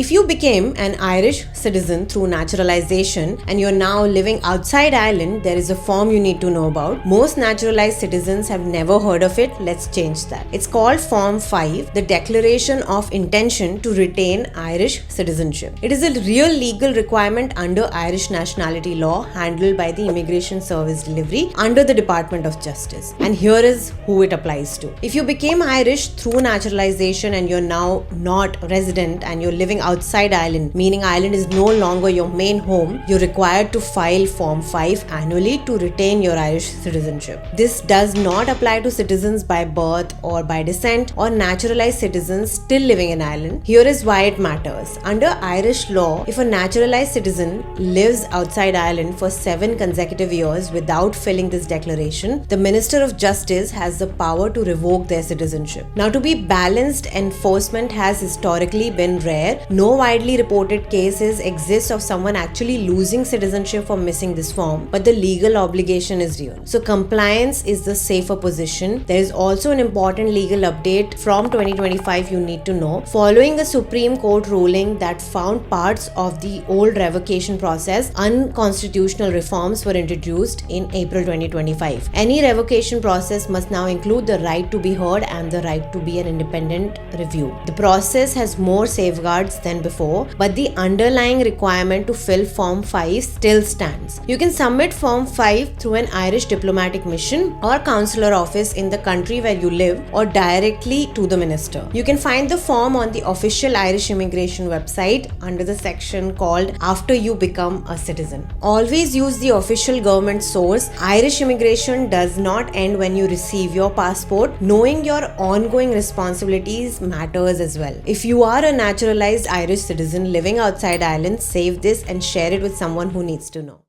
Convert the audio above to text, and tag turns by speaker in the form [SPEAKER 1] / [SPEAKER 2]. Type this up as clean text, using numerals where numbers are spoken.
[SPEAKER 1] If you became an Irish citizen through naturalization and you're now living outside Ireland, there is a form you need to know about. Most naturalized citizens have never heard of it. Let's change that. It's called Form 5, the Declaration of Intention to Retain Irish Citizenship. It is a real legal requirement under Irish nationality law handled by the Immigration Service Delivery under the Department of Justice. And here is who it applies to. If you became Irish through naturalization and you're now not resident and you're living outside Ireland, meaning Ireland is no longer your main home, you're required to file Form 5 annually to retain your Irish citizenship. This does not apply to citizens by birth or by descent or naturalized citizens still living in Ireland. Here is why it matters. Under Irish law, if a naturalized citizen lives outside Ireland for 7 consecutive years without filling this declaration, the Minister of Justice has the power to revoke their citizenship. Now, to be balanced, enforcement has historically been rare. No widely reported cases exist of someone actually losing citizenship for missing this form, but the legal obligation is real. So compliance is the safer position. There is also an important legal update from 2025 you need to know. Following a Supreme Court ruling that found parts of the old revocation process unconstitutional, reforms were introduced in April 2025. Any revocation process must now include the right to be heard and the right to be an independent review. The process has more safeguards than before, but the underlying requirement to fill Form 5 still stands. You can submit Form 5 through an Irish diplomatic mission or consular office in the country where you live or directly to the minister. You can find the form on the official Irish immigration website under the section called After You Become a Citizen. Always use the official government source. Irish immigration does not end when you receive your passport. Knowing your ongoing responsibilities matters as well. If you are a naturalized Irish citizen living outside Ireland, save this and share it with someone who needs to know.